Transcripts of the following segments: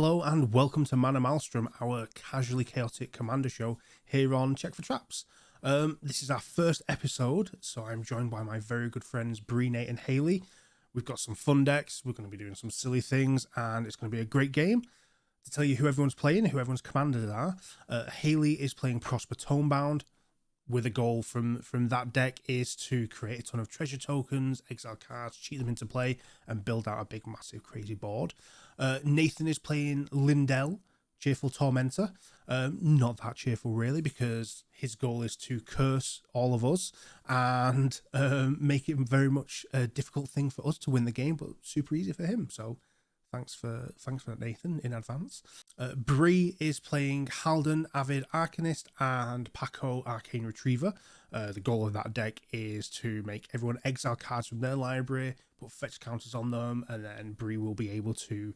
Hello and welcome to Man of Maelstrom, our casually chaotic commander show here on Check for Traps. This is our first episode, so I'm joined by my very good friends Bree, Nate and Haley. We've got some fun decks, we're going to be doing some silly things, and it's going to be a great game. To tell you who everyone's playing, who everyone's commanders are, Haley is playing Prosper tome-bound, with a goal from that deck is to create a ton of treasure tokens, exile cards, cheat them into play, and build out a big, massive, crazy board. Nathan is playing Lynde, Cheerful Tormentor. Not that cheerful, really, because his goal is to curse all of us and make it very much a difficult thing for us to win the game, but super easy for him. So thanks for that, Nathan, in advance. Bree is playing Halden, Avid Arcanist, and Pako, Arcane Retriever. The goal of that deck is to make everyone exile cards from their library, put fetch counters on them, and then Bree will be able to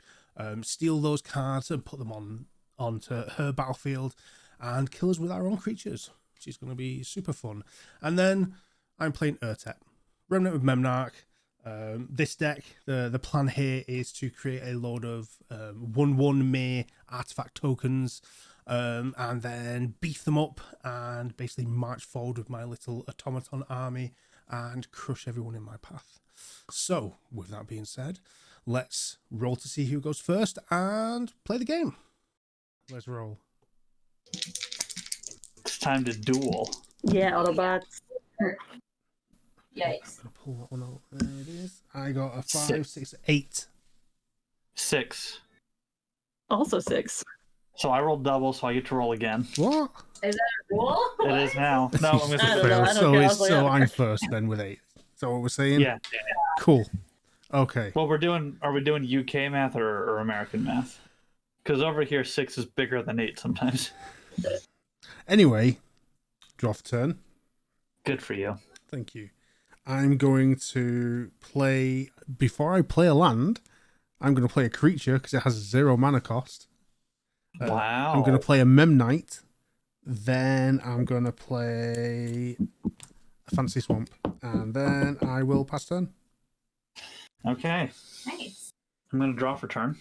steal those cards and put them onto her battlefield and kill us with our own creatures, which is going to be super fun. And then I'm playing Urtet, Remnant of Memnarch. This deck, the plan here is to create a load of 1/1 May artifact tokens and then beef them up and basically march forward with my little automaton army and crush everyone in my path. So, with that being said, let's roll to see who goes first and play the game. Let's roll. It's time to duel. Yeah, Autobots. I'm Yikes. gonna pull that one out. There it is. I got a 5, 6, 8. 6. Also 6. So I rolled double, so I get to roll again. What? Is that a rule? It is now. No, I'm going I don't to know. So, care. I was like, so oh. I'm first then with 8. So what we're saying? Yeah. Cool. Okay. Well, are we doing UK math or American math? Because over here, 6 is bigger than 8 sometimes. Anyway, draw for turn. Good for you. Thank you. I'm going to play, before I play a land, I'm going to play a creature because it has 0 mana cost. Wow. I'm going to play a Memnite. Then I'm going to play a Fancy Swamp. And then I will pass turn. Okay. Nice. I'm going to draw for turn.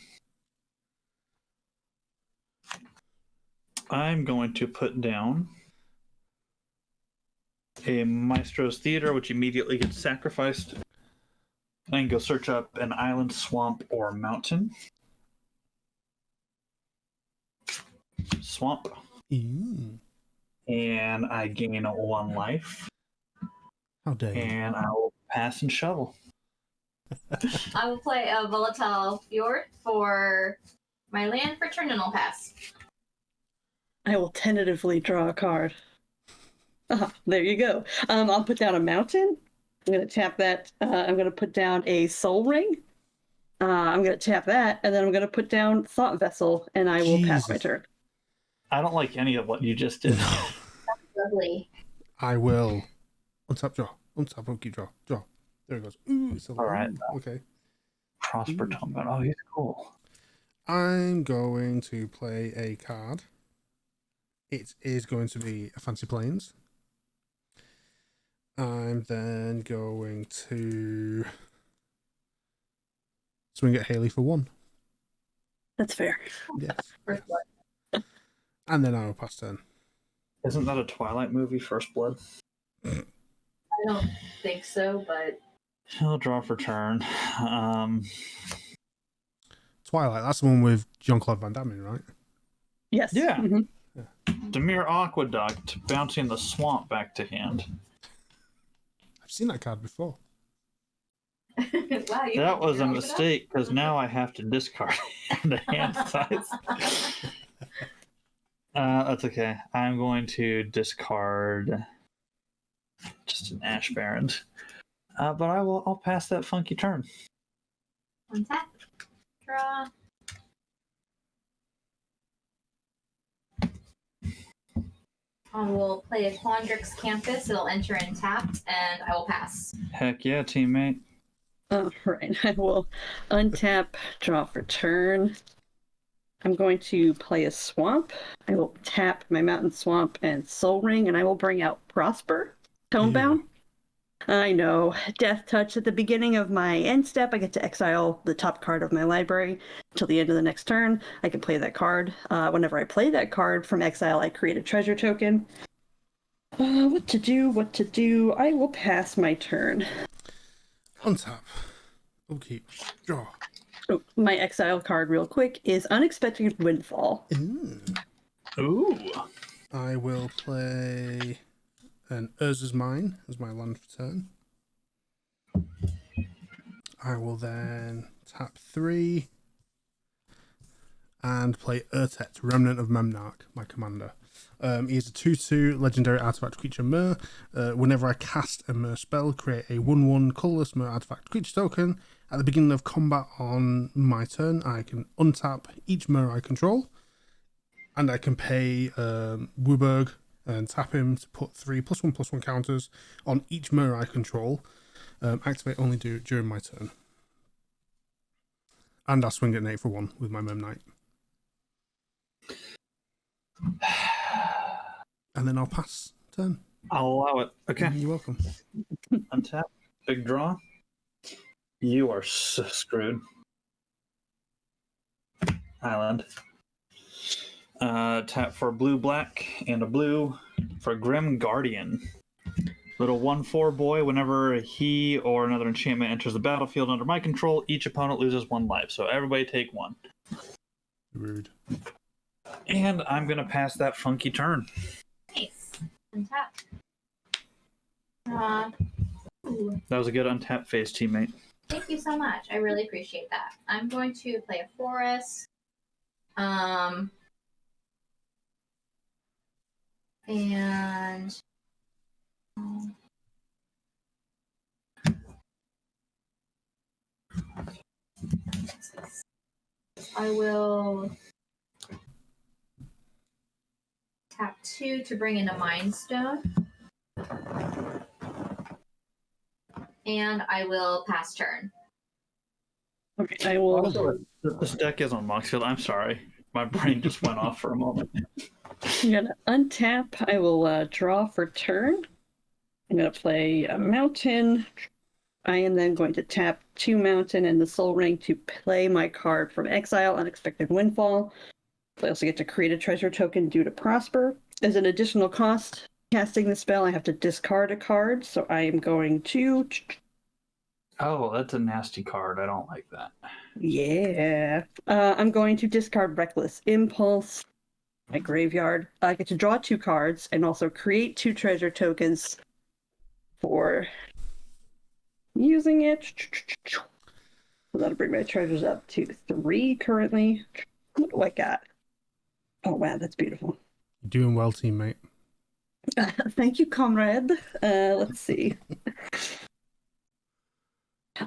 I'm going to put down a Maestro's Theater, which immediately gets sacrificed. I can go search up an island, swamp, or mountain. Swamp. Ooh. And I gain 1 life. How dare you. And I will pass and shovel. I will play a Volatile Fjord for my land for turn and I'll pass. I will tentatively draw a card. There you go. I'll put down a mountain. I'm going to tap that. I'm going to put down a Soul Ring. I'm going to tap that, and then I'm going to put down Thought Vessel, and I will pass my turn. I don't like any of what you just did. That's lovely. I will untap, draw. Untap, okay, draw. There it goes. Ooh, it's a All right. Okay. Prosper Tome-bound. Oh, he's cool. I'm going to play a card. It is going to be a Fancy Plains. I'm then going to swing at Haley for 1. That's fair. Yes. First blood. And then I will pass turn. Isn't that a Twilight movie, First Blood? I don't think so, but He'll draw for turn. Twilight, that's the one with Jean-Claude Van Damme, in, right? Yes. Yeah. Mhm. Demir Aqueduct, bouncing the swamp back to hand. I've seen that card before. wow, That was a mistake, because now I have to discard the hand size. That's okay. I'm going to discard just an Ash Baron. But I'll pass that funky turn. Untap. Draw. I will play a Quandrix Campus. It'll enter in tapped, and I will pass. Heck yeah, teammate. All right. I will untap, draw for turn. I'm going to play a swamp. I will tap my mountain swamp and Soul Ring, and I will bring out Prosper, Tome-bound. I know. Death Touch. At the beginning of my end step, I get to exile the top card of my library until the end of the next turn. I can play that card. Whenever I play that card from exile, I create a treasure token. What to do? I will pass my turn. Untap. Upkeep. Draw. Oh, my exile card, real quick, is Unexpected Windfall. Ooh. I will play an Urza's Mine as my land for turn. I will then tap 3 and play Urtet, Remnant of Memnarch, my commander. He is a 2/2 legendary artifact creature Mer. Whenever I cast a Mer spell, create a 1/1 colorless Mer artifact creature token. At the beginning of combat on my turn, I can untap each Mer I control, and I can pay Wooburg and tap him to put 3 +1/+1 counters on each Mer I control. Activate only during my turn. And I swing at an 8 for 1 with my Mem Knight. And then I'll pass turn. I'll allow it. Okay. You're welcome. Untap. Big draw. You are so screwed. Island. Tap for blue-black and a blue for Grim Guardian. Little 1/4 boy. Whenever he or another enchantment enters the battlefield under my control, each opponent loses 1 life. So everybody take 1. Rude. And I'm going to pass that funky turn. Nice. Untap. That was a good untap phase, teammate. Thank you so much. I really appreciate that. I'm going to play a forest. And I will tap 2 to bring in a Mind Stone. And I will pass turn. Okay, I will. This deck is on Moxfield. I'm sorry. My brain just went off for a moment. I'm gonna untap. I will draw for turn. I'm gonna play a mountain. I am then going to tap 2 mountain and the Soul Ring to play my card from exile, Unexpected Windfall. I also get to create a treasure token due to Prosper. As an additional cost, casting the spell, I have to discard a card, so I am going to... Oh, that's a nasty card. I don't like that. Yeah. I'm going to discard Reckless Impulse, my graveyard. I get to draw 2 cards and also create 2 treasure tokens for using it. So that'll bring my treasures up to 3 currently. What do I got? Oh, wow, that's beautiful. You're doing well, teammate. Thank you, comrade. Let's see.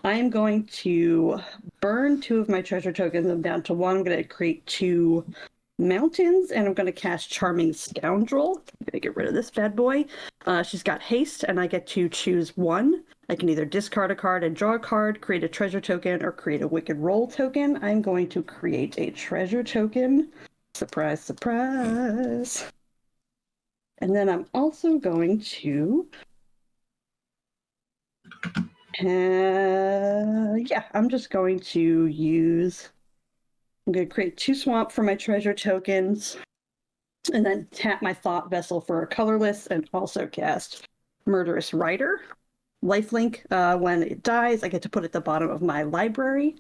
I am going to burn 2 of my treasure tokens. I'm down to 1. I'm going to create 2 mountains, and I'm going to cast Charming Scoundrel. I'm going to get rid of this bad boy. She's got haste, and I get to choose 1. I can either discard a card and draw a card, create a treasure token, or create a Wicked Roll token. I'm going to create a treasure token. Surprise, surprise. And then I'm also going to... I'm just going to use... I'm going to create 2 swamp for my treasure tokens, and then tap my Thought Vessel for a colorless, and also cast Murderous Rider. Lifelink, when it dies, I get to put it at the bottom of my library.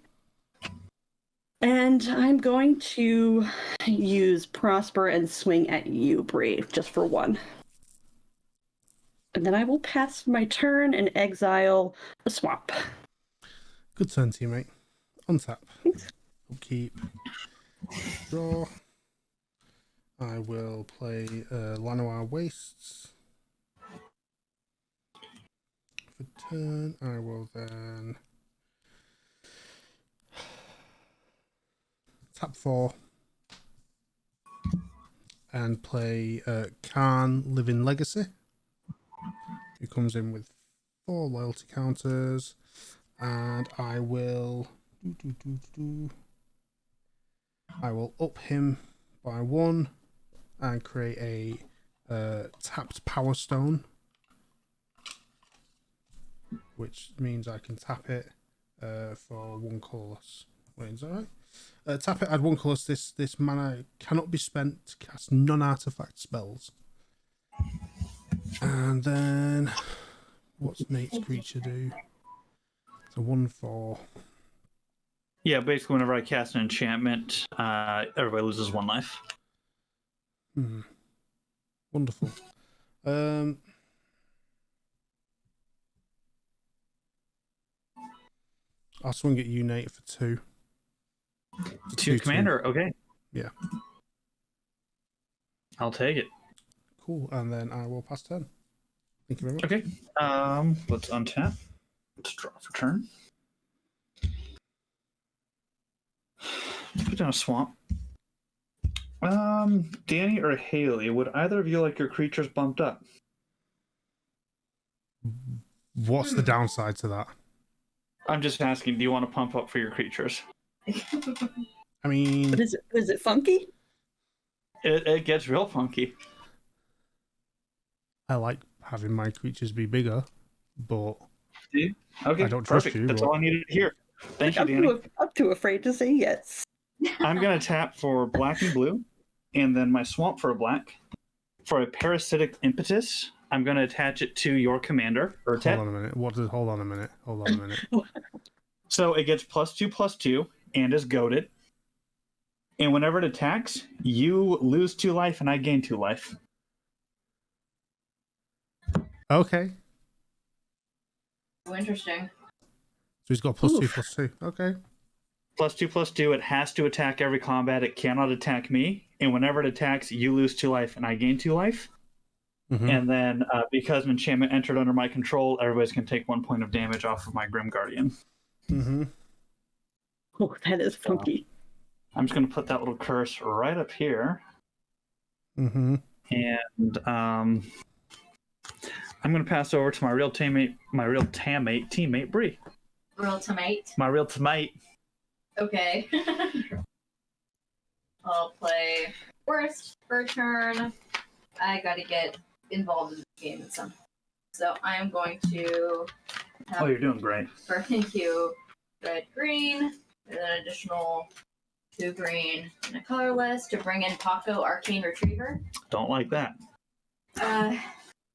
And I'm going to use Prosper and swing at you, Bree, just for 1. And then I will pass my turn and exile a swamp. Good turn, teammate. Untap. Thanks. Upkeep. Draw. I will play Lanoir Wastes. For turn, I will then tap 4 and play Khan Living Legacy, who comes in with 4 loyalty counters, and I will up him by 1 and create a tapped Power Stone. which means I can tap it for 1 colourless. Wait, is that right? Tap it, add 1 colourless. This mana cannot be spent to cast non-artifact spells. And then, what's Nate's creature do? It's a 1/4. Yeah, basically, whenever I cast an enchantment, everybody loses 1 life. Wonderful. I'll swing at you, Nate, for 2. 2 commander, okay. Yeah. I'll take it. Cool, and then I will pass turn. Thank you very much. Okay. Let's untap. Let's draw for turn. Put down a swamp. Danny or Haley, would either of you like your creatures bumped up? What's the downside to that? I'm just asking, do you want to pump up for your creatures? I mean... But is it funky? It gets real funky. I like having my creatures be bigger, but... See? Okay, I don't trust perfect. you. That's but... all I needed to hear. Thank you, Danny. I'm too afraid to say yes. I'm going to tap for black and blue, and then my swamp for a black. For a parasitic impetus, I'm going to attach it to your commander, Urtet. Hold on a minute. Hold on a minute. So it gets +2/+2 and is goaded. And whenever it attacks, you lose 2 life and I gain 2 life. Okay. Oh, interesting. So he's got +2/+2. Okay. +2/+2, it has to attack every combat. It cannot attack me. And whenever it attacks, you lose 2 life and I gain 2 life. Mm-hmm. And then because an enchantment entered under my control, everybody's going to take 1 point of damage off of my Grim Guardian. Mm-hmm. Oh, that is funky. I'm just going to put that little curse right up here. Mm-hmm. And I'm going to pass over to my real teammate, Bree. Real tomate. My real teammate. Okay. I'll play worst for a turn. I gotta get involved in the game in some. So I am going to have Oh, you're doing great. thank you. Red, green, and then additional 2 green and a colorless to bring in Pako Arcane Retriever. Don't like that.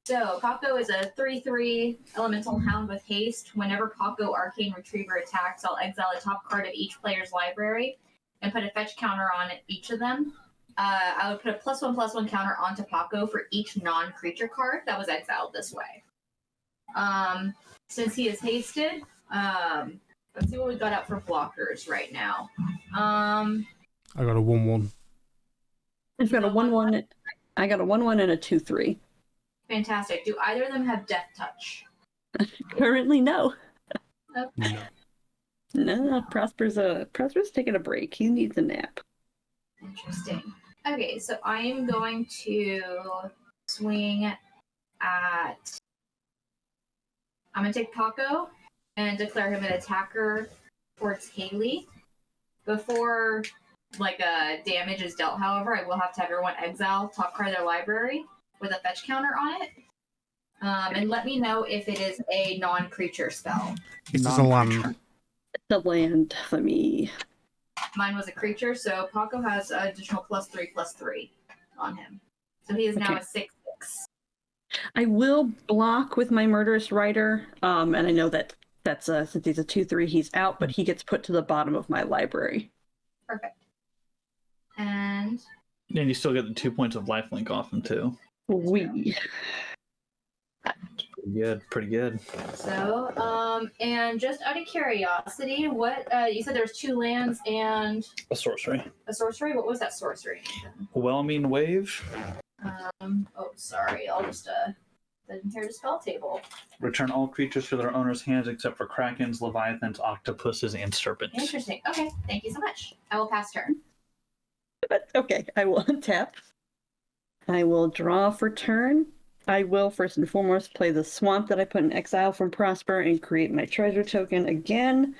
So Pako is a 3/3 elemental hound with haste. Whenever Pako Arcane Retriever attacks, I'll exile a top card of each player's library and put a fetch counter on each of them. I would put a +1/+1 counter onto Pako for each non-creature card that was exiled this way. Since he is hasted, let's see what we got out for blockers right now. I got a 1/1. I've got a 1/1. I got a 1/1 and a 2/3. Fantastic. Do either of them have Death Touch? Currently, no. Okay. No, Prosper's taking a break. He needs a nap. Interesting. Okay, so I am going to swing at. I'm going to take Pako and declare him an attacker towards Haley. Before damage is dealt, however, I will have to have everyone exile top card of their library with a fetch counter on it. And let me know if it is a non-creature spell. It's just a land. The land. Let me. Mine was a creature, so Pako has an additional +3/+3 on him. So he is now a 6/6. I will block with my Murderous Rider, and I know that's since he's a 2/3, he's out, but he gets put to the bottom of my library. Perfect. And you still get the 2 points of lifelink off him too. Pretty good. so, and just out of curiosity, what you said there's 2 lands and A sorcery. a sorcery. What was that sorcery? Whelming Wave. Oh, sorry. I'll just didn't hear the spell table. Return all creatures to their owner's hands except for krakens, leviathans, octopuses, and serpents. Interesting. Okay, thank you so much. I will pass turn. But okay, I will untap. I will draw for turn. I will first and foremost play the swamp that I put in exile from Prosper and create my treasure token again.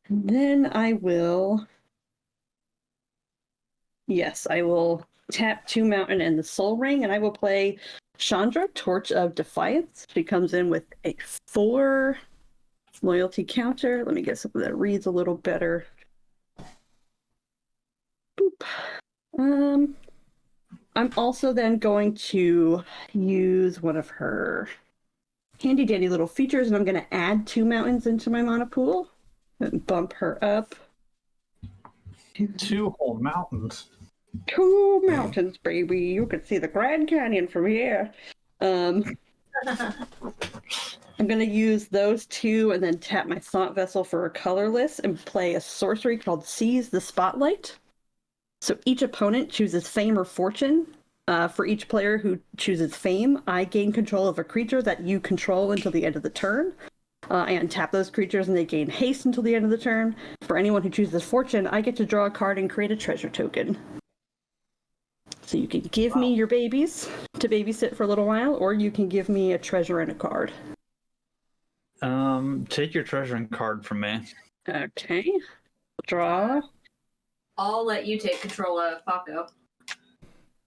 And then I will. Yes, I will tap 2 mountain and the soul ring, and I will play Chandra, Torch of Defiance. She comes in with a 4 loyalty counter. Let me get something that reads a little better. Boop. I'm also then going to use one of her handy dandy little features, and I'm going to add 2 mountains into my mana pool and bump her up. 2 whole mountains. 2 mountains, baby. You can see the Grand Canyon from here. I'm going to use those 2 and then tap my Thought Vessel for a colorless and play a sorcery called Seize the Spotlight. So each opponent chooses Fame or Fortune. For each player who chooses Fame, I gain control of a creature that you control until the end of the turn. And tap those creatures and they gain haste until the end of the turn. For anyone who chooses Fortune, I get to draw a card and create a treasure token. So you can give me your babies to babysit for a little while, or you can give me a treasure and a card. Take your treasuring card from me. Okay. Draw. I'll let you take control of Pako.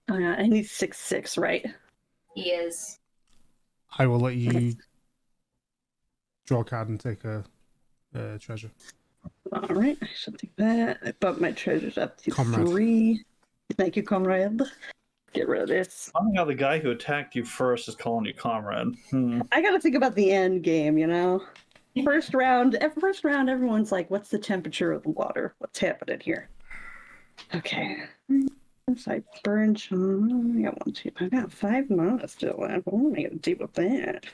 And he's 6/6, right? He is. I will let you draw a card and take a treasure. All right, I should take that. I bump my treasures up to Comrade. 3. Thank you, comrade. Get rid of this. I don't know how the guy who attacked you first is calling you comrade. I gotta think about the end game, you know? First round, everyone's like, what's the temperature of the water? What's happening here? Okay. I burned. I got 1, 2. I got 5 mana still left. What am I gonna do with that?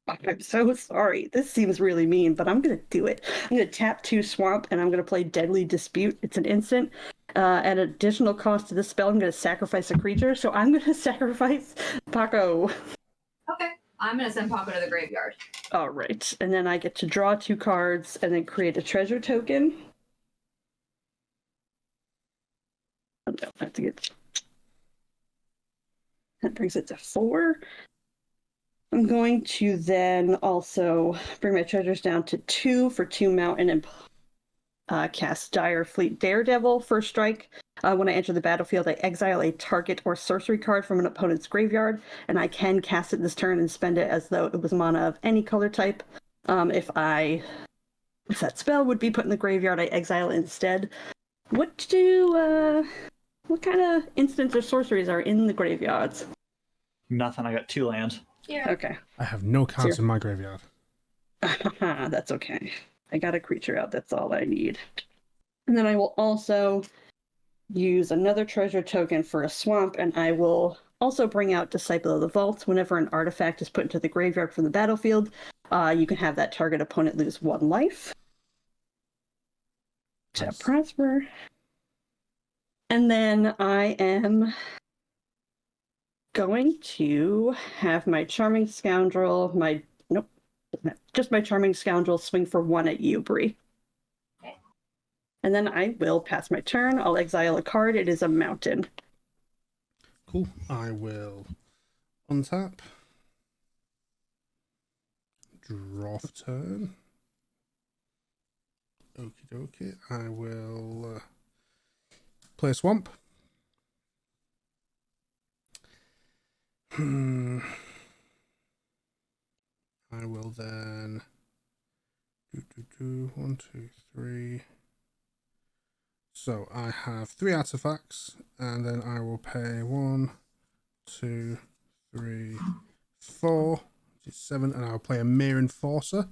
I'm so sorry. This seems really mean, but I'm gonna do it. I'm gonna tap 2 Swamp, and I'm gonna play Deadly Dispute. It's an instant. At additional cost to this spell, I'm gonna sacrifice a creature. So I'm gonna sacrifice Pako. Okay. I'm going to send Pako to the graveyard. All right, and then I get to draw 2 cards and then create a treasure token. I don't have to get. That brings it to 4. I'm going to then also bring my treasures down to 2 for 2 mountain and cast Dire Fleet Daredevil. First strike. When I enter the battlefield, I exile a target or sorcery card from an opponent's graveyard, and I can cast it this turn and spend it as though it was mana of any color type. If that spell would be put in the graveyard, I exile it instead. What kind of instants or sorceries are in the graveyards? Nothing. I got 2 lands. Yeah. Okay. I have no cards in my graveyard. That's okay. I got a creature out. That's all I need. And then I will also use another treasure token for a swamp, and I will also bring out Disciple of the Vault. Whenever an artifact is put into the graveyard from the battlefield, you can have that target opponent lose 1 life. To prosper. And then I am going to have my Charming Scoundrel, my Charming Scoundrel swing for 1 at you, Bree. Okay. And then I will pass my turn. I'll exile a card. It is a mountain. Cool. I will untap. Draw for turn. Okie dokie. I will play a swamp. I will then 1, 2, 3. So I have 3 artifacts, and then I will pay 1, 2, 3, 4, which is 7, and I'll play a Mere Enforcer.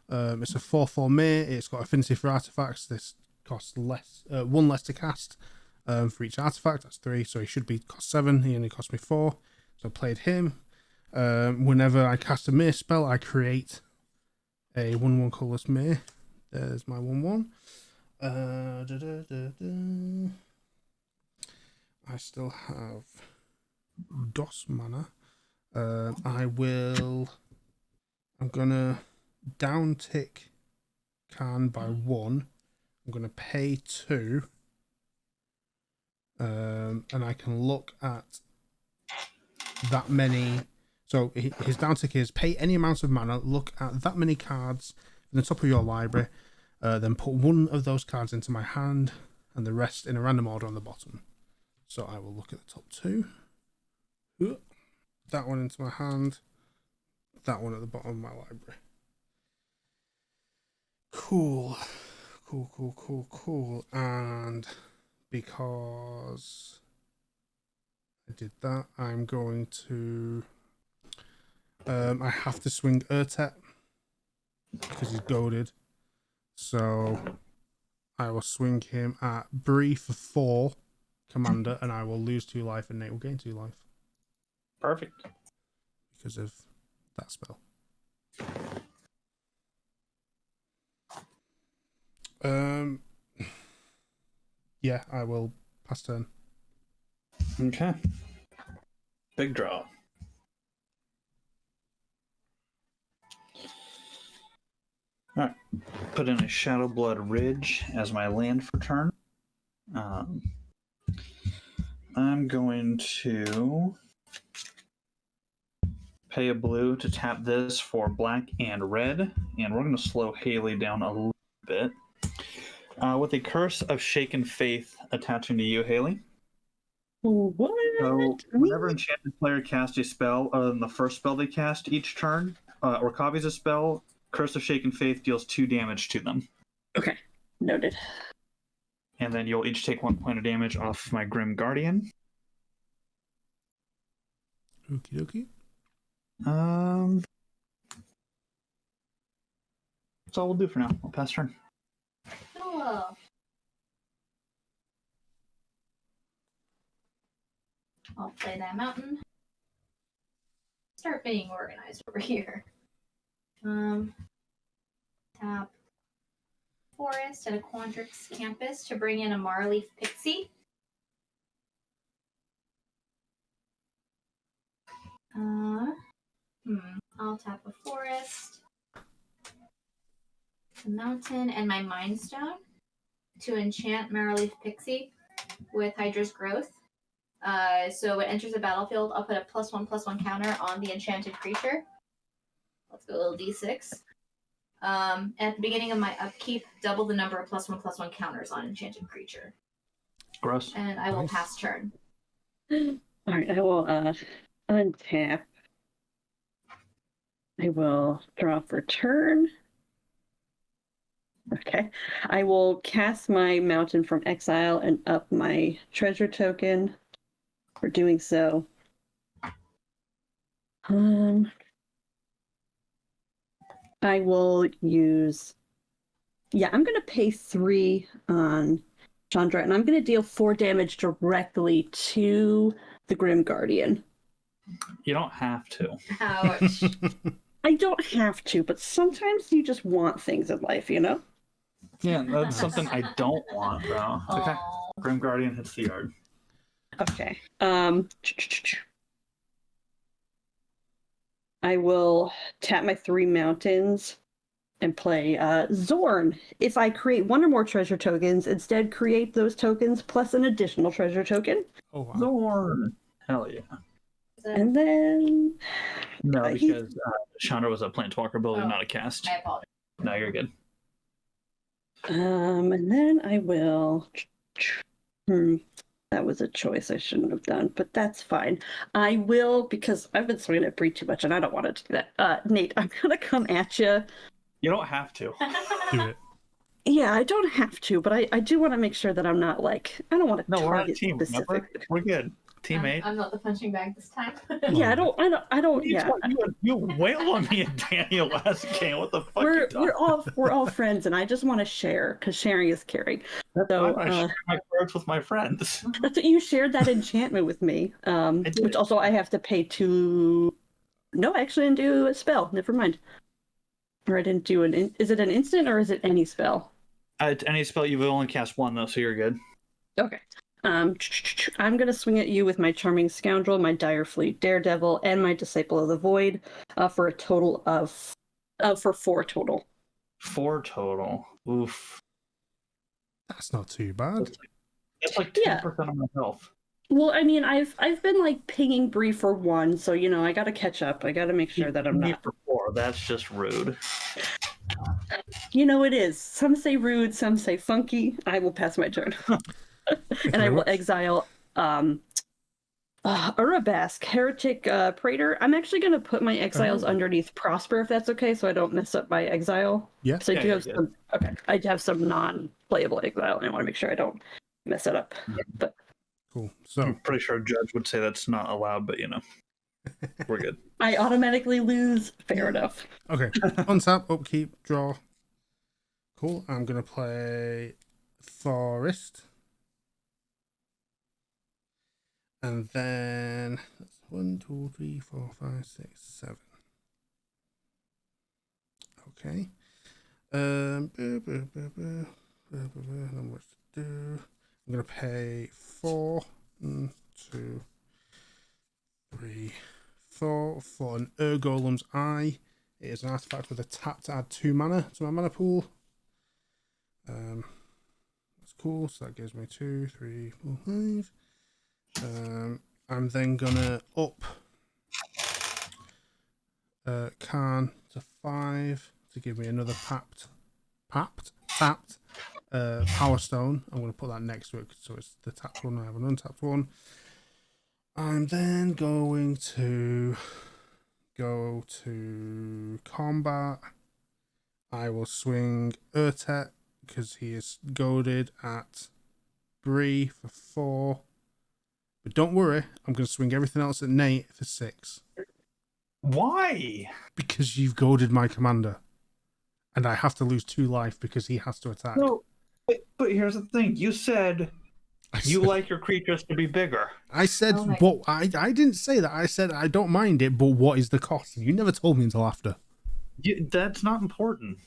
It's a 4/4 Mere. It's got affinity for artifacts. This costs less, 1 less to cast for each artifact. That's 3, so he should be cost 7. He only cost me 4, so I played him. Whenever I cast a Mere spell, I create a 1/1 colorless Mere. There's my 1/1. I still have DOS mana. I'm gonna down tick Khan by 1. I'm gonna pay 2. And I can look at that many. So his down tick is pay any amount of mana, look at that many cards in the top of your library, then put 1 of those cards into my hand and the rest in a random order on the bottom. So I will look at the top two. That one into my hand. That one at the bottom of my library. Cool. And because I did that, I'm going to... I have to swing Urtet because he's goaded. So I will swing him at Bree for 4, Commander, and I will lose 2 life and Nate will gain 2 life. Perfect. Because of that spell. Yeah, I will pass turn. Okay. Big draw. Alright. Put in a Shadowblood Ridge as my land for turn. I'm going to pay a blue to tap this for black and red, and we're going to slow Haley down a little bit. With a Curse of Shaken Faith attaching to you, Haley. What? So, whenever enchanted player casts a spell other than the first spell they cast each turn, or copies a spell, Curse of Shaken Faith deals 2 damage to them. Okay, noted. And then you'll each take 1 point of damage off my Grim Guardian. Okie That's all we'll do for now. I'll pass turn. Cool. I'll play that mountain. Start being organized over here. Tap Forest at a Quandrix campus to bring in a Marleaf Pixie. I'll tap a Forest, a Mountain, and my Mind Stone to enchant Marleaf Pixie with Hydra's Growth. So when it enters the battlefield, I'll put a +1/+1 counter on the enchanted creature. Let's go a little d6. At the beginning of my upkeep, double the number of +1/+1 counters on enchanted creature. Gross. And I will pass turn. Alright, I will untap. I will draw for turn. Okay. I will cast my Mountain from Exile and up my treasure token for doing so. I will use... Yeah, I'm going to pay 3 on Chandra, and I'm going to deal 4 damage directly to the Grim Guardian. You don't have to. Ouch. I don't have to, but sometimes you just want things in life, you know? Yeah, that's something I don't want, bro. It's okay. Aw. Grim Guardian hits the yard. Okay. I will tap my 3 mountains and play Zorn. If I create 1 or more treasure tokens, instead create those tokens plus an additional treasure token. Oh, wow. Zorn. Hell yeah. And then... No, because Chandra was a Planeswalker builder, Oh. not a cast. I apologize. No, you're good. And then I will... That was a choice I shouldn't have done, but that's fine. I will, because I've been swinging at Bree too much, and I don't want to do that. Nate, I'm going to come at you. You don't have to. Do it. Yeah, I don't have to, but I do want to make sure that I'm not like... I don't want to No, we're on a target team, remember? specific. We're good. Teammate. I'm not the punching bag this time. Yeah, I don't. Yeah, You wailed on me and Daniel last game. What the fuck? we're all friends, and I just want to share because sharing is caring. So I share my cards with my friends. that's what you shared that enchantment with me, which also I have to pay 2. No, I actually didn't do a spell. Never mind. Or I didn't do an. Is it an instant or is it any spell? Any spell you've only cast 1 though, so you're good. Okay. I'm gonna swing at you with my Charming Scoundrel, my Dire Fleet Daredevil, and my Disciple of the Void, for a total of for 4 total. 4 total. Oof. That's not too bad. That's like 10% of my health. Well, I mean, I've been like pinging Bree for 1, so you know I gotta catch up. I gotta make sure that I'm not. For 4. That's just rude. You know it is. Some say rude, some say funky. I will pass my turn. And I will exile Urabask, Heretic Praetor. I'm actually going to put my exiles underneath Prosper, if that's okay, so I don't mess up my exile. Yeah. So I do have some. Okay, I have some non-playable exile, and I want to make sure I don't mess it up. Yeah. But Cool. So I'm pretty sure a judge would say that's not allowed, but we're good. I automatically lose. Fair enough. okay, untap, upkeep, draw. Cool. I'm gonna play Forest, and then that's 1, 2, 3, 4, 5, 6, 7. Okay. Not much to do. I'm gonna pay 4, 1, 2, 3, 4 for an Urgolem's Eye. It is an artifact with a tap to add 2 mana to my mana pool. That's cool. So that gives me 2, 3, 4, 5. I'm then gonna up Khan to 5 to give me another tapped Power Stone. I'm gonna put that next to it so it's the tapped one. I have an untapped one. I'm then going to go to combat. I will swing Urtet because he is goaded at Bree for 4. But don't worry, I'm going to swing everything else at Nate for 6. Why? Because you've goaded my commander. And I have to lose 2 life because he has to attack. No, but here's the thing. You said you like your creatures to be bigger. I said, but I didn't say that. I said I don't mind it, but what is the cost? You never told me until after. That's not important.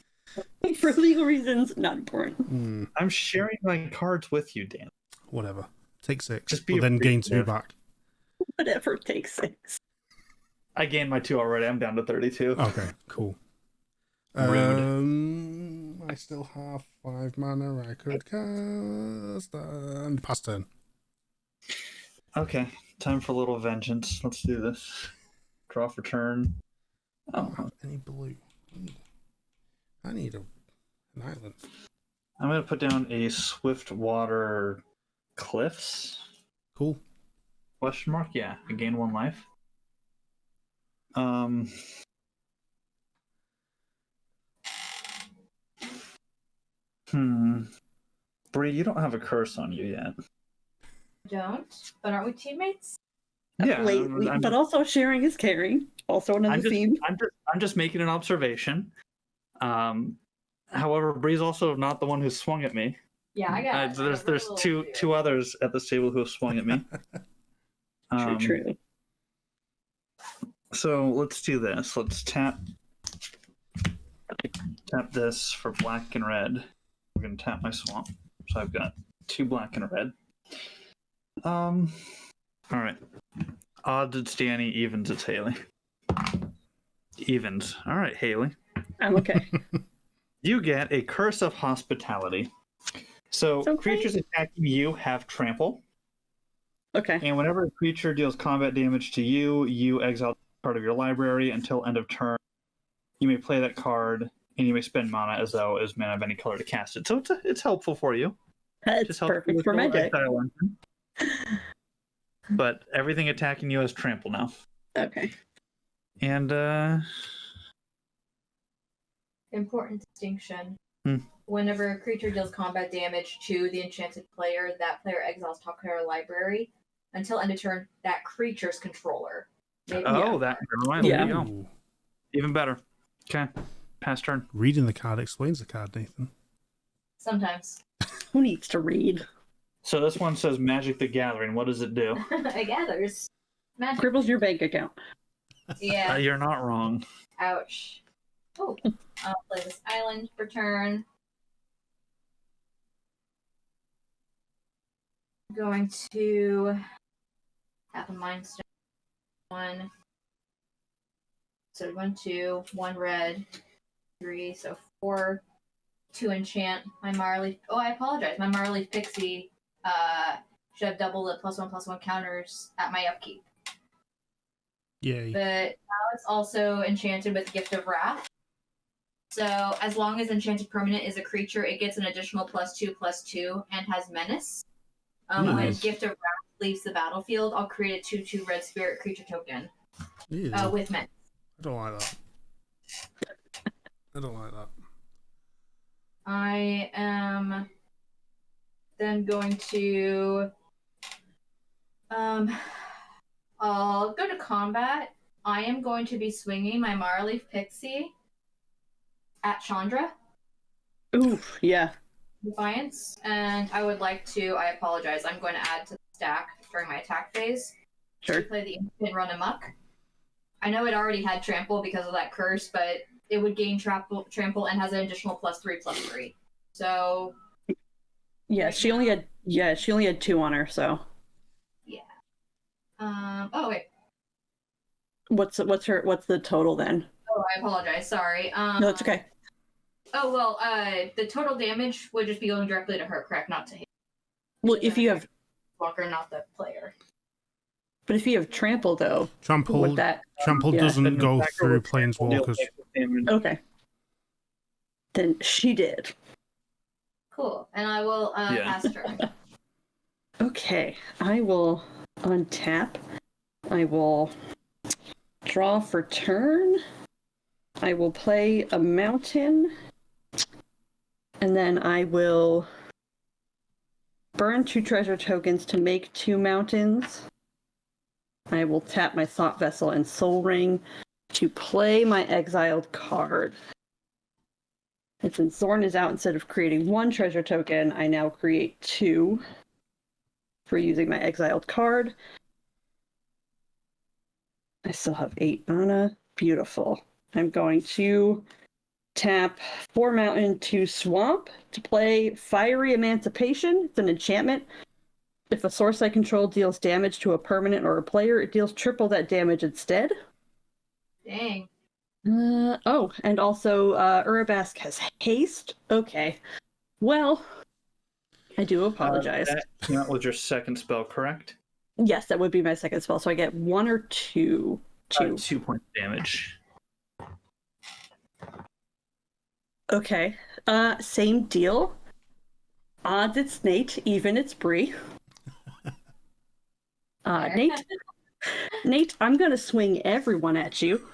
For legal reasons, not important. I'm sharing my cards with you, Dan. Whatever. Take 6. Just be but then gain 2 back. Whatever, take 6. I gained my 2 already. I'm down to 32. Okay, cool. Rude. I still have 5 mana. I could cast and pass turn. Okay, time for a little vengeance. Let's do this. Draw for turn. I don't have any blue. I need an island. I'm going to put down a Swiftwater Cliffs. Cool. Question mark? Yeah, I gain 1 life. Bree, you don't have a curse on you yet. Don't, but aren't we teammates? Yeah, But also sharing is caring. Also another theme. I'm just making an observation. However, Bree's also not the one who swung at me. Yeah, I got. There's two others at this table who have swung at me. True. So let's do this. Let's tap this for black and red. We're gonna tap my swamp. So I've got 2 black and a red. All right. Odds it's Danny, evens it's Haley. Evens. All right, Haley. I'm okay. You get a Curse of Hospitality. So creatures attacking you have trample. Okay. And whenever a creature deals combat damage to you, you exile part of your library until end of turn. You may play that card, and you may spend mana as though it is mana of any color to cast it. So it's helpful for you. That's perfect for my deck. But everything attacking you has trample now. Okay. And important distinction. Whenever a creature deals combat damage to the enchanted player, that player exiles top card of library until end of turn. That creature's controller. that never mind. Yeah. There you go. Even better. Okay, pass turn. Reading the card explains the card, Nathan. Sometimes. Who needs to read? So this one says Magic the Gathering. What does it do? It gathers magic. Cribbles your bank account. Yeah. You're not wrong. Ouch. Oh, I'll play this island for turn. Going to have a mind stone. 1. So 1, 2, 1 red, 3, so 4. 2 enchant my Marley. Oh, I apologize. My Marley Pixie should have double the +1/+1 counters at my upkeep. Yay. But now it's also enchanted with Gift of Wrath. So as long as enchanted permanent is a creature, it gets an additional +2/+2 and has menace. When Nice. Gift of Wrath leaves the battlefield, I'll create a 2/2 red spirit creature token Ew. with men. I don't like that. I don't like that. I am then going to I'll go to combat. I am going to be swinging my Marleaf Pixie at Chandra. Ooh, yeah. Defiance, and I would like to. I apologize. I'm going to add to the stack during my attack phase. Sure. To play the instant run amok. I know it already had trample because of that curse, but it would gain trample and has an additional +3/+3. So Yeah, right she only had 2 on her, so. yeah. Oh wait. What's the total then? Oh, I apologize. Sorry. No, it's okay. Oh well. The total damage would just be going directly to her, correct? Not to him. Well, if you have, Walker, not the player. but if you have trample though, Trample would that? Trample Yeah. doesn't Then go attacker through with trample deals planeswalkers. extra damage. Okay. Then she did. Cool. And I will Yeah. pass turn. Okay, I will untap. I will draw for turn. I will play a mountain. And then I will burn 2 treasure tokens to make 2 mountains. I will tap my Thought Vessel and Soul Ring to play my exiled card. And since Zorn is out, instead of creating 1 treasure token, I now create 2 for using my exiled card. I still have 8 mana. Beautiful. I'm going to tap 4 mountain, 2 swamp to play Fiery Emancipation. It's an enchantment. If a source I control deals damage to a permanent or a player, it deals triple that damage instead. Dang. Oh, and also Urabask has haste. Okay. Well, I do apologize. That came out with your second spell, correct? Yes, that would be my second spell. So I get 1 or 2. 2. 2 points damage. Okay. Same deal. Odds it's Nate, even it's Bree. Nate, I'm gonna swing everyone at you.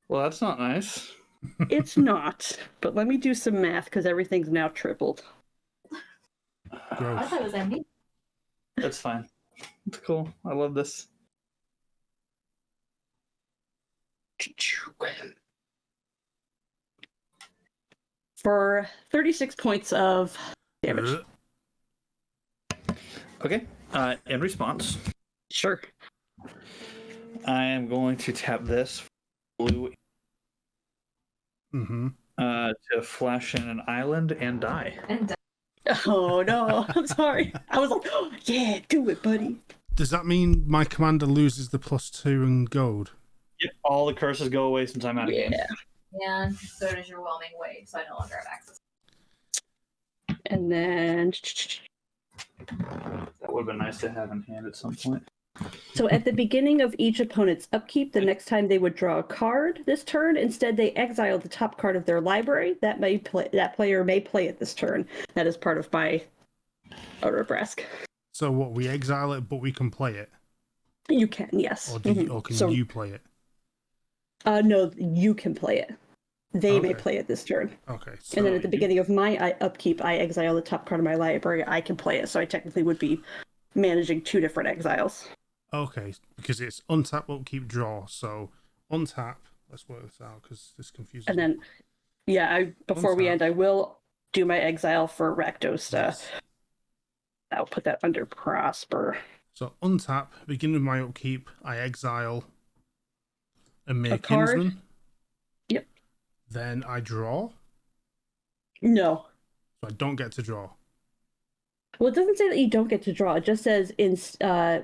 Well, that's not nice. It's not, but let me do some math because everything's now tripled. I Gross. thought it was empty. That's fine. It's cool. I love this. For 36 points of damage. Okay. In response, Sure. I am going to tap this blue Mm-hmm. to flash in an island and die. And Oh no, I'm sorry. I was like, oh, yeah, do it, buddy. Does that mean my commander loses the +2 and gold? Yep, all the curses go away since I'm out of game. and so does your whelming wave, so I no longer have access. And then, That would have been nice to have in hand at some point. so at the beginning of each opponent's upkeep, the next time they would draw a card this turn, instead they exile the top card of their library. That player may play it this turn. That is part of my Urabrask. So what, we exile it, but we can play it? You can, yes. Or, or can you play it? No, you can play it. They may Okay. play it this turn. Okay. So And then at the beginning of my upkeep, I exile the top card of my library. I can play it, so I technically would be managing 2 different exiles. Okay, because it's untap, upkeep, draw. So untap. Let's work this out because this confuses And me. then, yeah, before we Untap. end, I will do my exile for Rakdos. Yes. I'll put that under Prosper. So untap, beginning of my upkeep, I exile a Mere A card? Kinsman. Yep. Then I draw. No. So I don't get to draw. Well, it doesn't say that you don't get to draw. It just says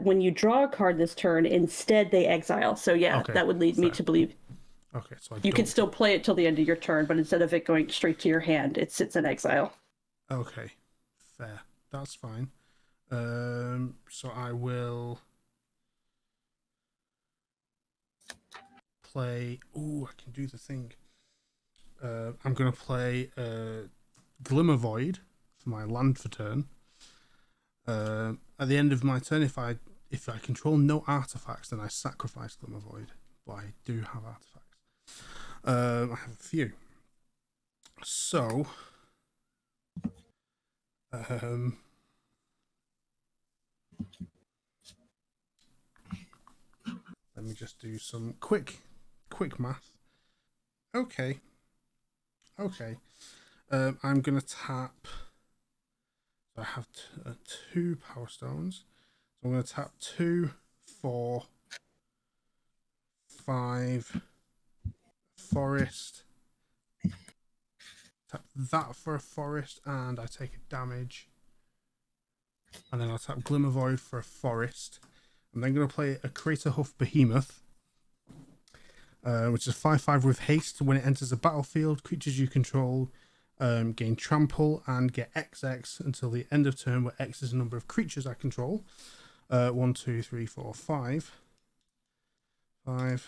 when you draw a card this turn, instead they exile. So yeah, Okay, that would lead me fair. to believe Okay, so you can still play it till the end of your turn, but instead of it going straight to your hand, it sits in exile. Okay, fair. That's fine. So I will play. Oh, I can do the thing. I'm gonna play Glimmer Void for my land for turn. At the end of my turn, if I control no artifacts, then I sacrifice Glimmervoid. But I do have artifacts. I have a few. So, let me just do some quick math. Okay. I'm gonna tap. I have 2 Power Stones. So I'm gonna tap 2, 4, 5, Forest. Tap that for a Forest, and I take a damage. And then I'll tap Glimmervoid for a Forest. I'm then going to play a Crater Hoof Behemoth, which is a 5/5 with haste. When it enters the battlefield, creatures you control gain trample and get XX until the end of turn, where X is the number of creatures I control. 1, 2, 3, 4, 5. 5.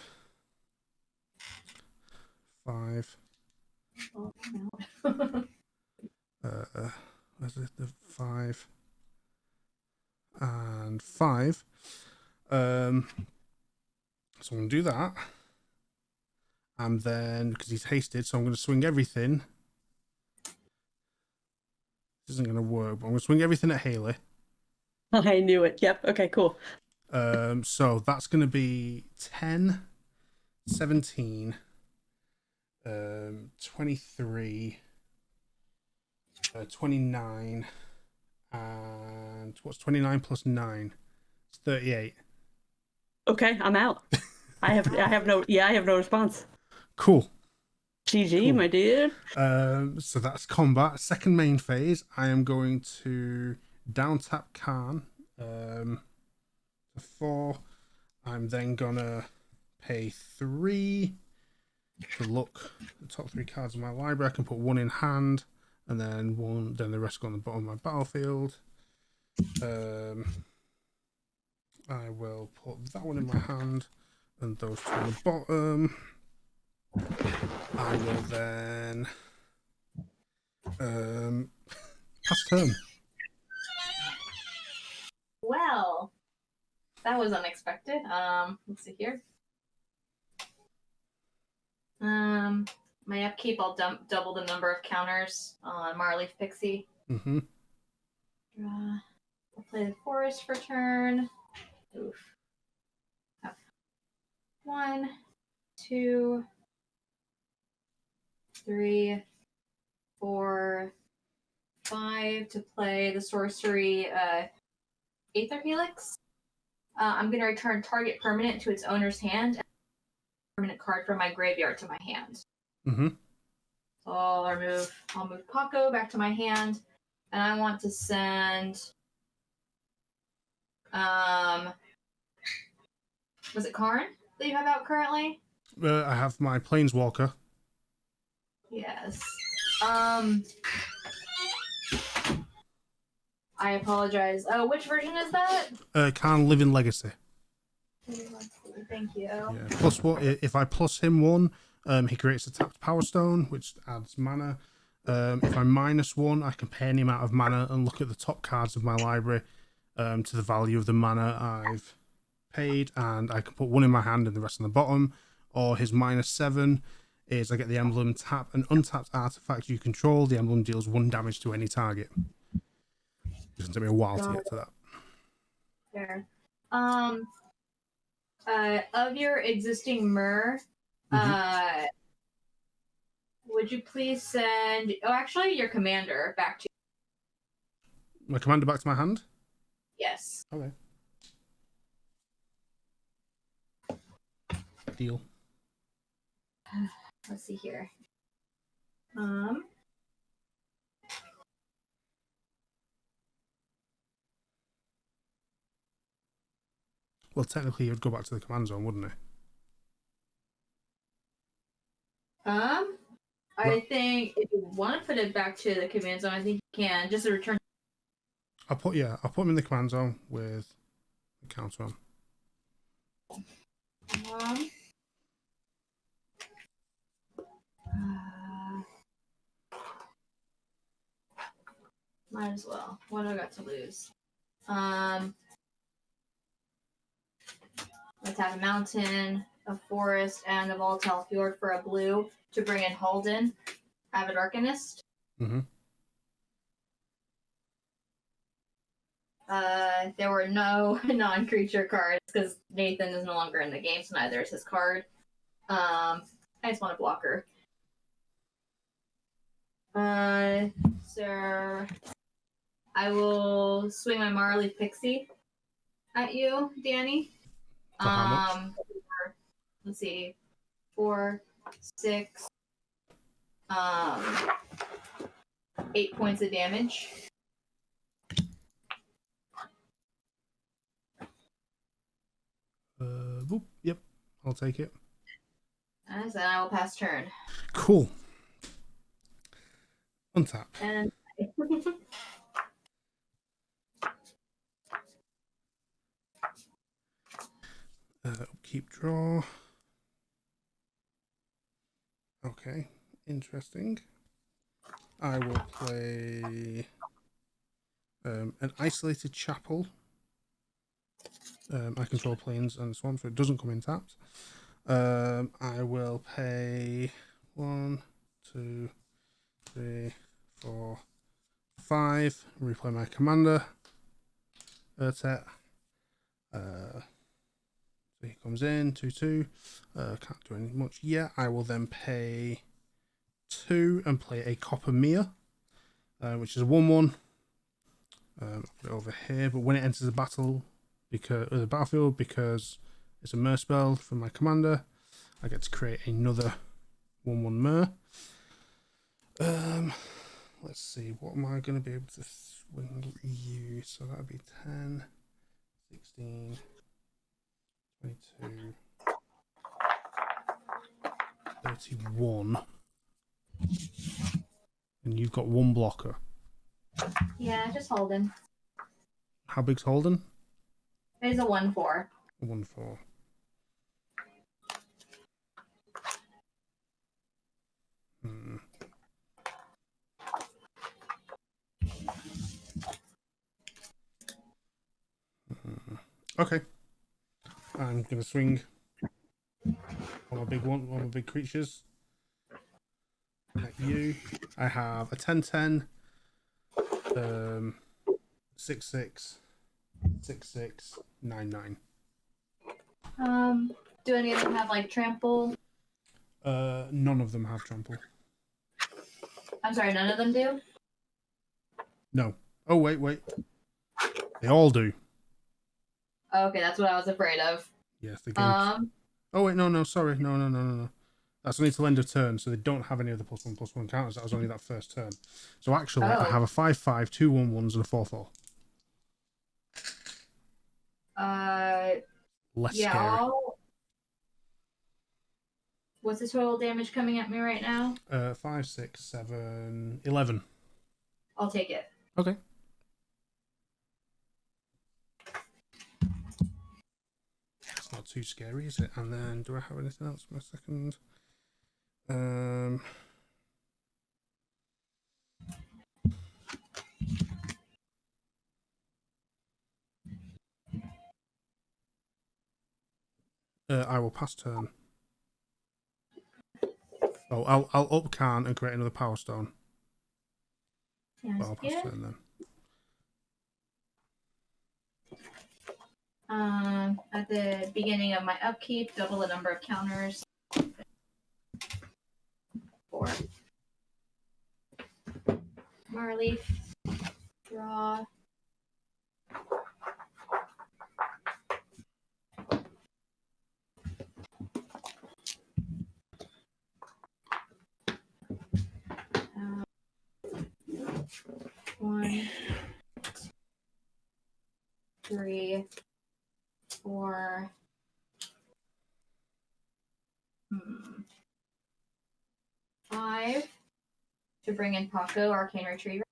5. Where's it? The 5 and 5. So I'm going to do that. And then, because he's hasted, so I'm going to swing everything. This isn't going to work, but I'm going to swing everything at Haley. I knew it. Yep. Okay, cool. So that's going to be 10, 17, 23, 29, and what's 29 plus 9? It's 38. Okay, I'm out. I have no response. Cool. GG, Cool. my dude. So that's combat. Second main phase, I am going to down tap Khan. 4. I'm then gonna pay 3 to look at the top 3 cards of my library. I can put 1 in hand, and then 1. Then the rest go on the bottom of my battlefield. I will put that 1 in my hand, and those 2 on the bottom. I will then pass turn. Well, that was unexpected. Let's see here. My upkeep, I'll double the number of counters on Marleaf Pixie. Mm-hmm. I'll play the forest for turn. Oof. 1, 2, 3, 4, 5 to play the sorcery Aether Helix. I'm going to return target permanent to its owner's hand and permanent card from my graveyard to my hand. Mm-hmm. So I'll move Pako back to my hand, and I want to send was it Karn that you have out currently? I have my Planeswalker. Yes. I apologize. Oh, which version is that? Khan Living Legacy. Thank you. Yeah. Plus what? If I plus him 1, he creates a tapped Power Stone, which adds mana. If I minus 1, I can pay any amount of mana and look at the top cards of my library to the value of the mana I've paid, and I can put 1 in my hand and the rest on the bottom. Or his -7 is I get the emblem, tap an untapped artifact you control. The emblem deals 1 damage to any target. It doesn't take me a while to get to that. Fair. Of your existing Myr, would you please send? Oh, actually, your commander back to. My commander back to my hand? Yes. Okay. Deal. Let's see here. Well, technically, you'd go back to the command zone, wouldn't it? I think if you want to put it back to the command zone, I think you can. Just a return. I'll put him in the command zone with the counter on. Might as well. What do I got to lose? Let's have a mountain, a forest, and a volatile fjord for a blue to bring in Halden. Avid Arcanist. Mm-hmm. There were no non-creature cards because Nathan is no longer in the game, so neither is his card. I just want a blocker. So I will swing my Marley Pixie at you, Danny. For how much? Let's see, 4, 6, 8 points of damage. Whoop, yep, I'll take it. And then I will pass turn. Cool. Untap. And Keep draw. Okay, interesting. I will play an isolated chapel. I control planes and swamps, so it doesn't come in tapped. I will pay 1, 2, 3, 4, 5. Replay my commander. Urtet. So he comes in, 2/2. Can't do any much yet. I will then pay 2 and play a Copper Mere, which is a 1/1. I'll put it over here, but when it enters the battlefield, because it's a Mer spell from my commander, I get to create another 1/1 Mer. Let's see, what am I going to be able to swing you? So that would be 10, 16, 22, 31. And you've got 1 blocker. yeah, just Halden. How big's Holden? It is a 1/4. 1/4. Okay. I'm gonna swing on my big creatures. At you. I have a 10/10, 6/6, 6/6, 9/9. Do any of them have like trample? None of them have trample. I'm sorry, none of them do? No. Oh wait. They all do. Oh, okay, that's what I was afraid of. Yes, the game. Oh wait, no, sorry, no. That's only till end of turn, so they don't have any of the +1/+1 counters. That was only that first turn. So actually, I have a 5/5, 2 1/1s, and a 4/4. Less scary. What's the total damage coming at me right now? 5, 6, 7, 11. I'll take it. Okay. It's not too scary, is it? And then, do I have anything else for a second? I will pass turn. Oh, I'll up Khan and create another Power Stone. I'll pass turn then. At the beginning of my upkeep, double the number of counters. 4. Marley. Draw. One, 3, 4. 5 to bring in Pako, Arcane Retriever.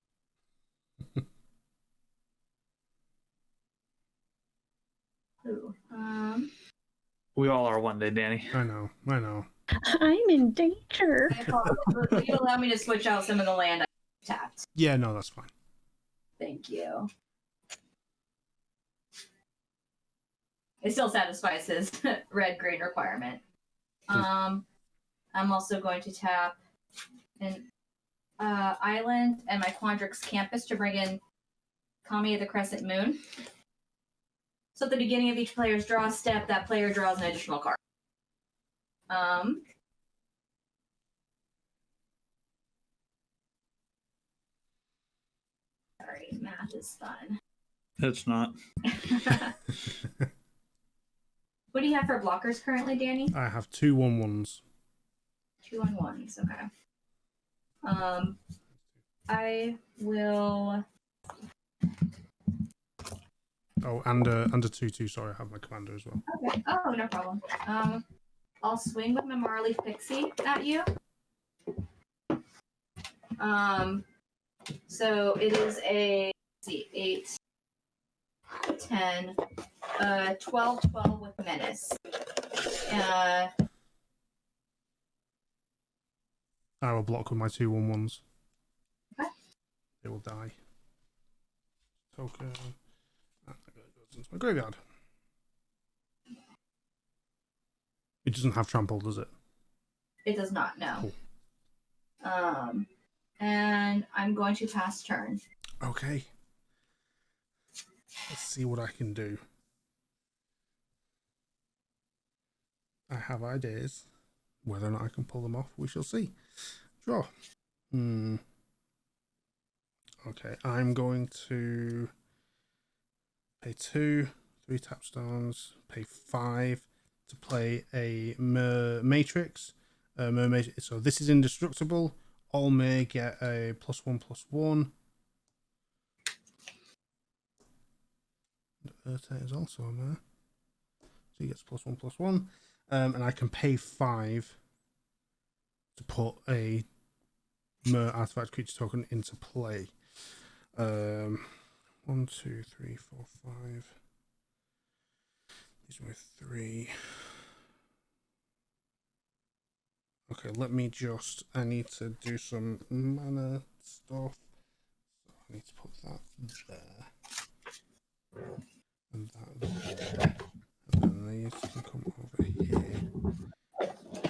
Ooh, We all are one day, Danny. I know. I'm in danger. will you allow me to switch out some of the land I tapped? Yeah, no, that's fine. Thank you. It still satisfies his red-green requirement. I'm also going to tap an island and my Quandrix Campus to bring in Kami of the Crescent Moon. So at the beginning of each player's draw step, that player draws an additional card. Sorry, math is fun. It's not. What do you have for blockers currently, Danny? I have 2 1/1s. 2 1/1s, okay. I will. Oh, and a 2/2. Sorry, I have my commander as well. Okay. Oh, no problem. I'll swing with my Marley Pixie at you. So it is a, let's see, 8, 10, 12, 12 with Menace. I will block with my 2 1/1s. Okay. They will die. Token. That goes into my graveyard. It doesn't have trample, does it? It does not, no. Cool. And I'm going to pass turn. Okay. Let's see what I can do. I have ideas. Whether or not I can pull them off, we shall see. Draw. Okay, I'm going to pay 2, 3 tap stones, pay 5 to play a Matrix. So this is indestructible. All may get a +1/+1. Urtet is also a mer. So he gets +1/+1. And I can pay 5 to put a mer artifact creature token into play. 1, 2, 3, 4, 5. These are my 3. Okay, let me just. I need to do some mana stuff. So I need to put that there. And that there. And then these can come over here. I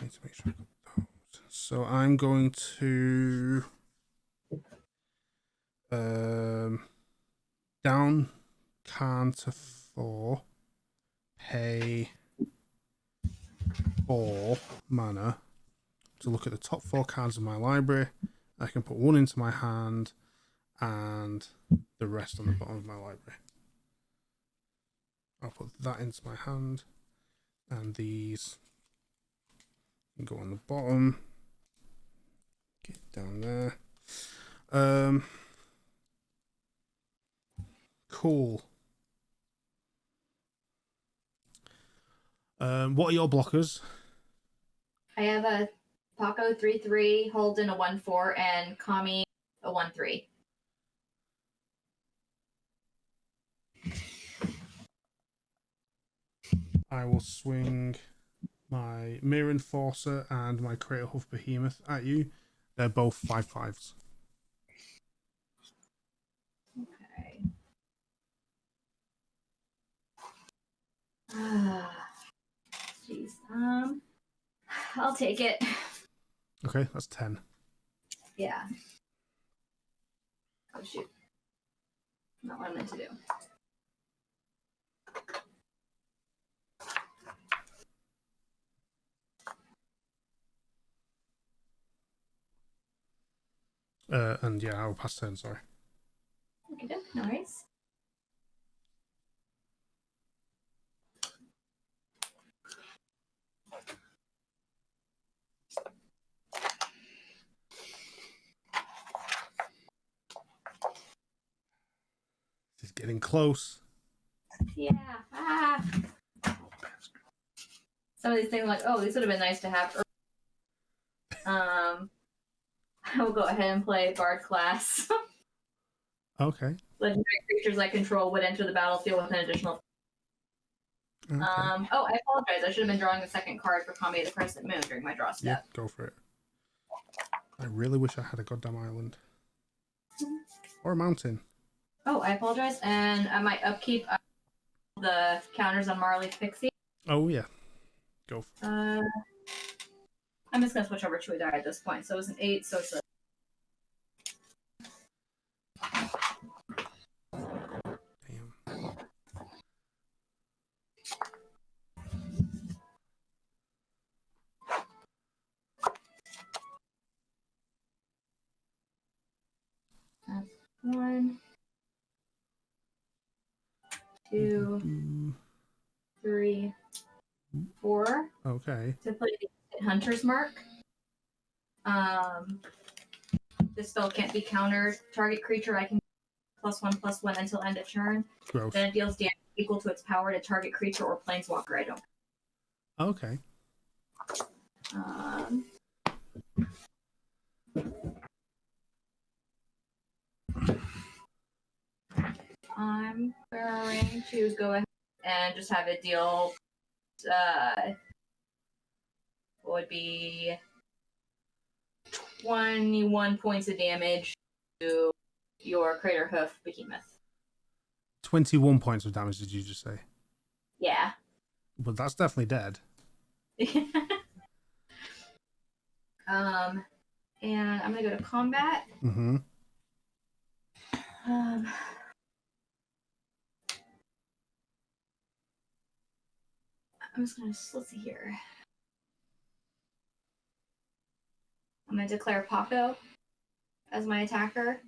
need to make sure I got those. So I'm going to down Khan to 4, pay 4 mana to look at the top 4 cards of my library. I can put 1 into my hand and the rest on the bottom of my library. I'll put that into my hand, and these can go on the bottom. Get down there. Cool. What are your blockers? I have a Pako 3/3, Halden a 1/4, and Kami a 1/3. I will swing my Mirror Enforcer and my Crater Hoof Behemoth at you. They're both 5/5s. Okay. Jeez. I'll take it. Okay, that's 10. Yeah. Oh shoot. Not what I meant to do. And yeah, I'll pass turn, sorry. Okay, no worries. This is getting close. Yeah. Some of these things, like, oh, these would have been nice to have. I will go ahead and play Bard class. Okay. Legendary creatures I control would enter the battlefield with an additional. Okay. Oh, I apologize. I should have been drawing the second card for Kami of the Crescent Moon during my draw Yeah, step. go for it. I really wish I had a goddamn island. Or a mountain. Oh, I apologize. And my upkeep, the counters on Marley's Pixie. Oh yeah, go. I'm just gonna switch over to a die at this point. So it's an 8, so it's a. Damn. That's 1, 2, 3, 4. Okay. To play the Hunter's Mark. This spell can't be countered. Target creature I can +1/+1 until end of turn. Gross. Then it deals damage equal to its power to target creature or planeswalker. I don't. Okay. I'm going to go ahead and just have it deal. Would be 21 points of damage to your Crater Hoof Behemoth. 21 points of damage, did you just say? Yeah. But that's definitely dead. And I'm gonna go to combat. Mm-hmm. I'm just gonna, let's see here. I'm gonna declare Pako as my attacker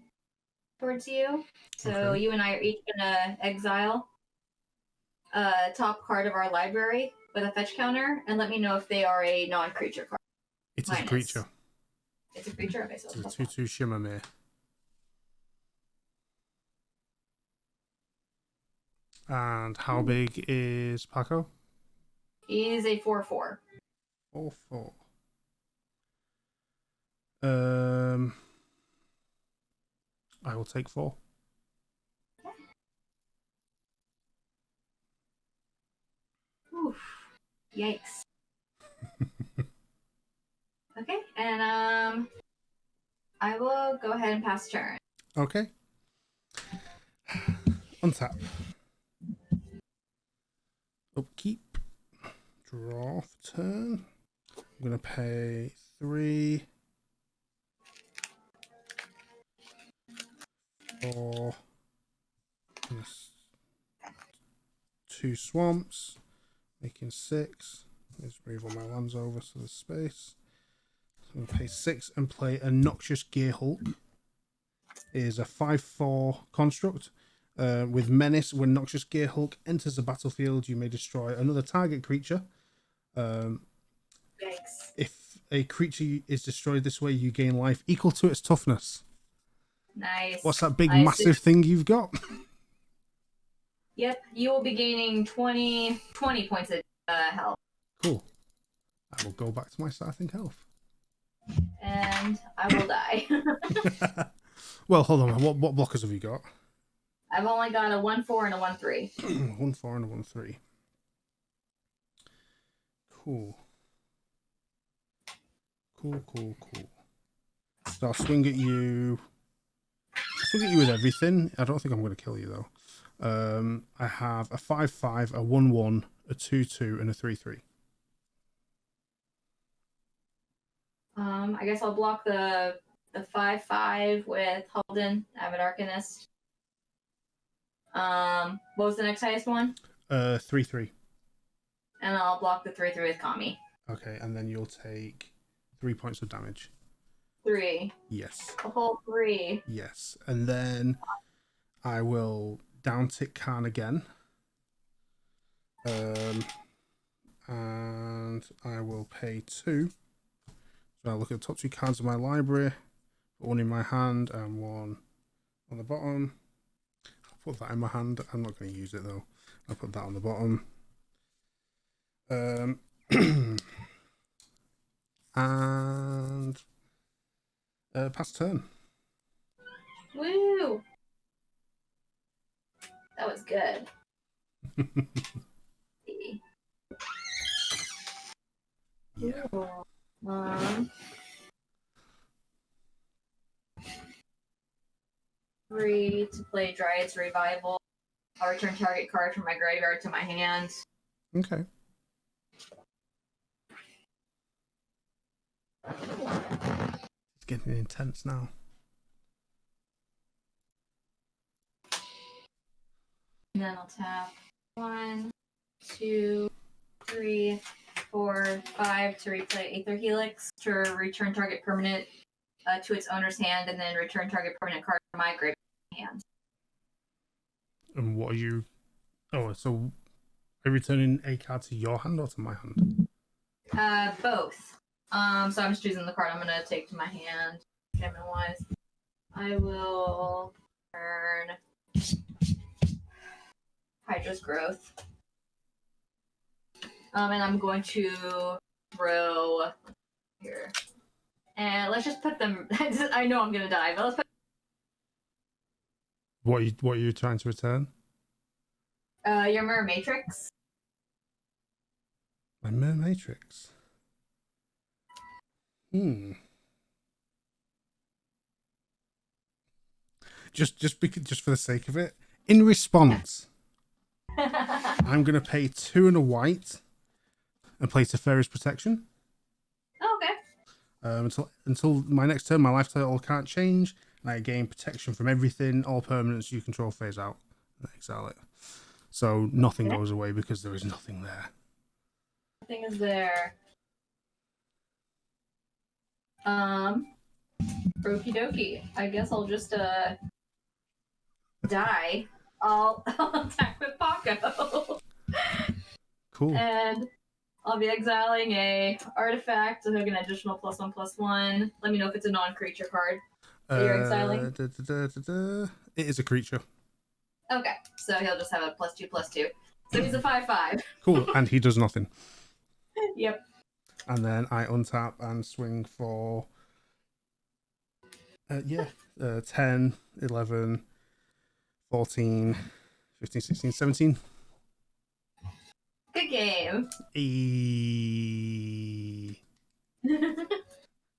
towards you. So Okay. you and I are each gonna exile a top card of our library with a fetch counter, and let me know if they are a non-creature card. It is a creature. It's a creature? Okay, so It's a 2/2 Shimmermere. And how big is Pako? He's a 4/4. 4/4. I will take 4. Oof. Yikes. Okay, and I will go ahead and pass turn. Okay. Untap. Upkeep. Draw for turn. I'm going to pay 3. 4. 2 swamps. Making 6. Let's move all my lands over so there's space. I'm going to pay 6 and play a Noxious Gearhulk. It is a 5/4 construct. With Menace, when Noxious Gearhulk enters the battlefield, you may destroy another target creature. Yikes. If a creature is destroyed this way, you gain life equal to its toughness. Nice. What's that big, massive thing you've got? Yep, you will be gaining 20 points of health. Cool. I will go back to my starting health. And I will die. Well, hold on. What blockers have you got? I've only got a 1/4 and a 1/3. 1/4 and a 1/3. Cool. Cool. So I'll swing at you. Swing at you with everything. I don't think I'm going to kill you though. I have a 5/5, a 1/1, a 2/2, and a 3/3. I guess I'll block the 5/5 with Halden, Avid Arcanist. What was the next highest one? 3/3. And I'll block the 3/3 with Kami. Okay, and then you'll take 3 points of damage. 3. Yes. A whole 3. Yes. And then I will down tick Khan again. And I will pay 2. So I'll look at the top 2 cards of my library. Put 1 in my hand and 1 on the bottom. I'll put that in my hand. I'm not going to use it though. I'll put that on the bottom. And pass turn. Woo! That was good. Yeah. Ooh. 3 to play Dryad's Revival. I'll return target card from my graveyard to my hand. Okay. It's getting intense now. And then I'll tap 1, 2, 3, 4, 5 to replay Aether Helix to return target permanent to its owner's hand, and then return target permanent card from my graveyard hand. And what are you? Oh, so are you returning a card to your hand or to my hand? Both. So I'm just choosing the card I'm gonna take to my hand. Wise, I will turn Hydra's Growth. And I'm going to throw here. And let's just put them. I know I'm gonna die, but let's put. What are you trying to return? Your Mirror Matrix. My Mirror Matrix. Just for the sake of it, in response, I'm gonna pay 2 and a white and play Teferi's Protection. Oh, okay. Until my next turn, my life total can't change, and I gain protection from everything. All permanents you control phase out. And exile it. So nothing goes away because there is nothing there. Nothing is there. Okie dokie. I guess I'll just die. I'll attack with Pako. Cool. And I'll be exiling a artifact to hook an additional +1/+1. Let me know if it's a non-creature card that you're exiling. It is a creature. Okay, so he'll just have a +2/+2. So he's a 5/5. Cool, and he does nothing. Yep. And then I untap and swing for 10, 11, 14, 15, 16, 17. Good game.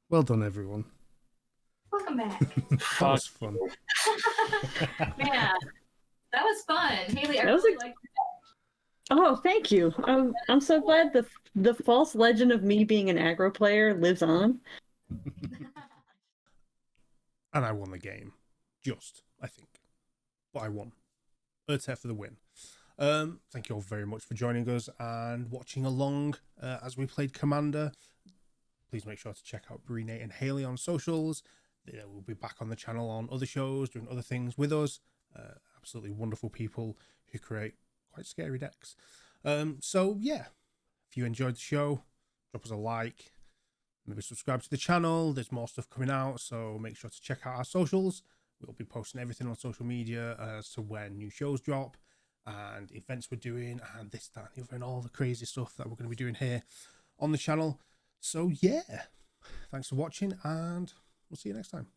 Well done, everyone. Welcome back. That was fun. Man, that was fun. Haley, I That was really liked it. Oh, thank you. I'm so glad the false legend of me being an aggro player lives on. And I won the game. Just, I think. But I won. Urtet for the win. Thank you all very much for joining us and watching along as we played Commander. Please make sure to check out Brene and Haley on socials. They will be back on the channel on other shows, doing other things with us. Absolutely wonderful people who create quite scary decks. So yeah, if you enjoyed the show, drop us a like, maybe subscribe to the channel. There's more stuff coming out, so make sure to check out our socials. We'll be posting everything on social media as to when new shows drop and events we're doing and this, that, and the other, and all the crazy stuff that we're going to be doing here on the channel. So yeah, thanks for watching, and we'll see you next time.